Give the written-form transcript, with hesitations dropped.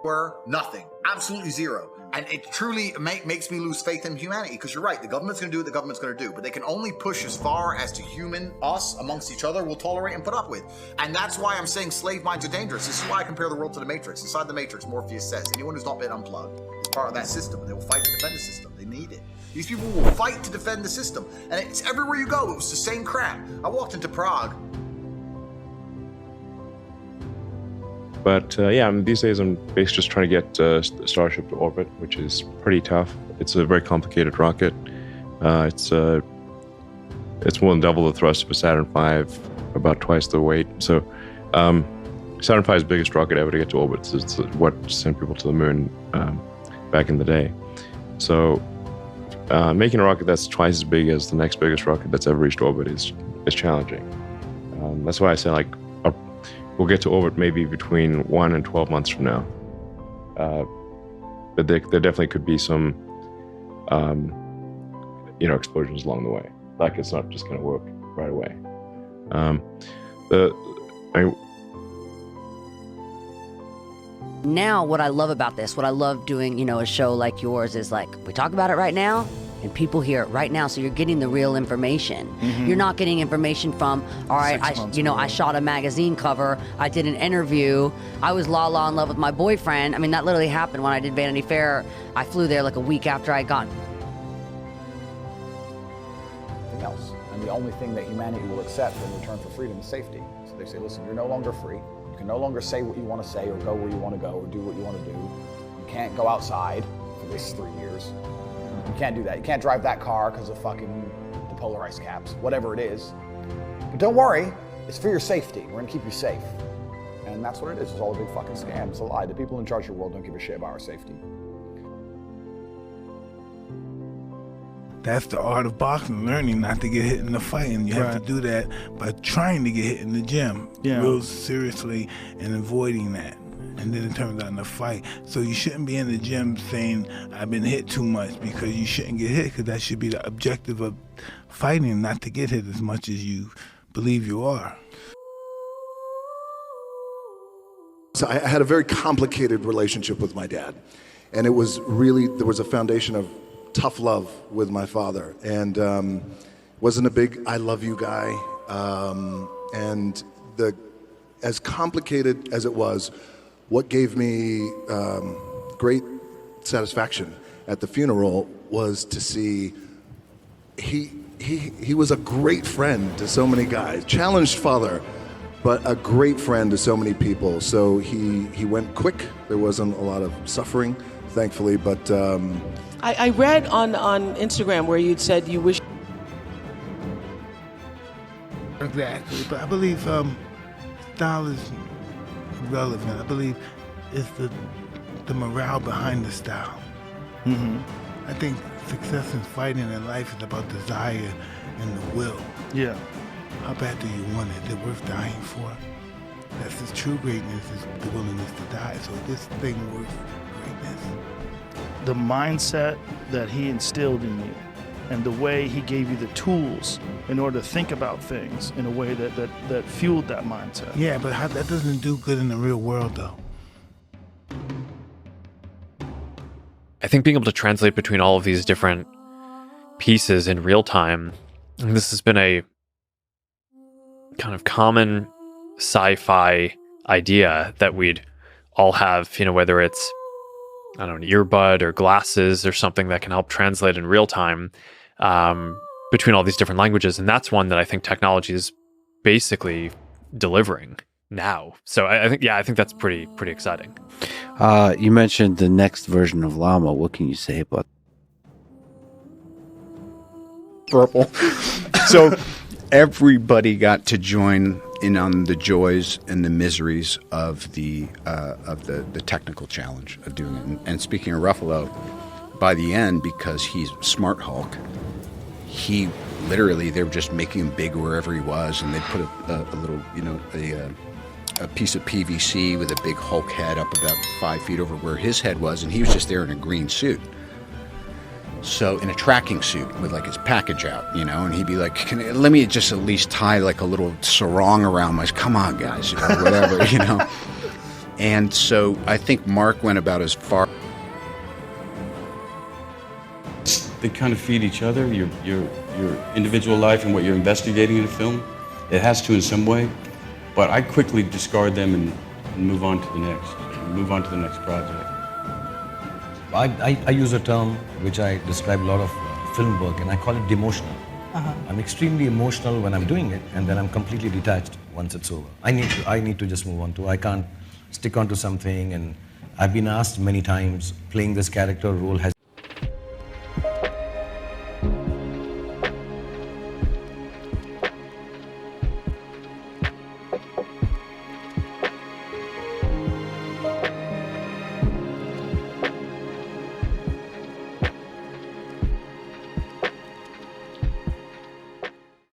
were nothing, absolutely zero. And it truly makes me lose faith in humanity, because you're right, the government's going to do what the government's going to do, but they can only push as far as to us amongst each other will tolerate and put up with. And that's why I'm saying slave minds are dangerous. This is why I compare the world to the Matrix. Inside the Matrix, Morpheus says, anyone who's not been unplugged is part of that system, and they will fight to defend the system. They need it. These people will fight to defend the system, and it's everywhere you go. It was the same crap. I walked into Prague. But yeah, these days I'm basically just trying to get Starship to orbit, which is pretty tough. It's a very complicated rocket. It's more than double the thrust of a Saturn V, about twice the weight. So Saturn V's biggest rocket ever to get to orbit. It's what sent people to the moon back in the day. So making a rocket that's twice as big as the next biggest rocket that's ever reached orbit is challenging. That's why I say, like, we'll get to orbit maybe between 1 and 12 months from now. But there definitely could be some, explosions along the way. Like, it's not just going to work right away. Now, what I love about this, what I love doing, a show like yours is, like, we talk about it right now, and people hear it right now, so you're getting the real information. Mm-hmm. You're not getting information from, all right, I shot a magazine cover, I did an interview, I was la in love with my boyfriend. I mean, that literally happened when I did Vanity Fair. I flew there like a week after I got else. And the only thing that humanity will accept in return for freedom is safety. So they say, listen, you're no longer free. You can no longer say what you want to say or go where you want to go or do what you want to do. You can't go outside for this 3 years. You can't do that. You can't drive that car because of fucking the polar ice caps, whatever it is. But don't worry, it's for your safety. We're gonna keep you safe. And that's what it is. It's all a big fucking scam. It's a lie. The people in charge of the world don't give a shit about our safety. That's the art of boxing, learning not to get hit in the fight. And you have to do that by trying to get hit in the gym real seriously and avoiding that. And then it turns out in a fight. So you shouldn't be in the gym saying, I've been hit too much, because you shouldn't get hit, because that should be the objective of fighting, not to get hit as much as you believe you are. So I had a very complicated relationship with my dad. And it was really, there was a foundation of tough love with my father. And wasn't a big I love you guy. And as complicated as it was, what gave me great satisfaction at the funeral was to see he was a great friend to so many guys, challenged father, but a great friend to so many people. So he went quick. There wasn't a lot of suffering, thankfully, but I read on Instagram where you'd said you wish. Exactly, but I believe style is relevant. I believe it's the morale behind the style. Mm-hmm. I think success in fighting in life is about desire and the will. Yeah. How bad do you want it? Is it worth dying for? That's the true greatness, is the willingness to die. So this thing worth greatness. The mindset that he instilled in you and the way he gave you the tools in order to think about things in a way that fueled that mindset. Yeah, but that doesn't do good in the real world, though. I think being able to translate between all of these different pieces in real time, and this has been a kind of common sci-fi idea that we'd all have, whether it's, I don't know, an earbud or glasses or something that can help translate in real time between all these different languages. And that's one that I think technology is basically delivering now. So I think that's pretty exciting. You mentioned the next version of Llama. What can you say about Purple? So everybody got to join in on the joys and the miseries of the technical challenge of doing it. And speaking of Ruffalo, by the end, because he's Smart Hulk, he literally, they were just making him big wherever he was, and they'd put a little, a piece of PVC with a big Hulk head up about 5 feet over where his head was, and he was just there in a green suit. So in a tracking suit with like his package out, and he'd be like, let me just at least tie like a little sarong around my, come on guys, whatever, And so I think Mark went about as far. They kind of feed each other, your individual life and what you're investigating in a film. It has to in some way, but I quickly discard them and move on to the next project. I use a term which I describe a lot of film work, and I call it demotional. I'm extremely emotional when I'm doing it, and then I'm completely detached once it's over. I need to just move on to. I can't stick on to something, and I've been asked many times, playing this character role has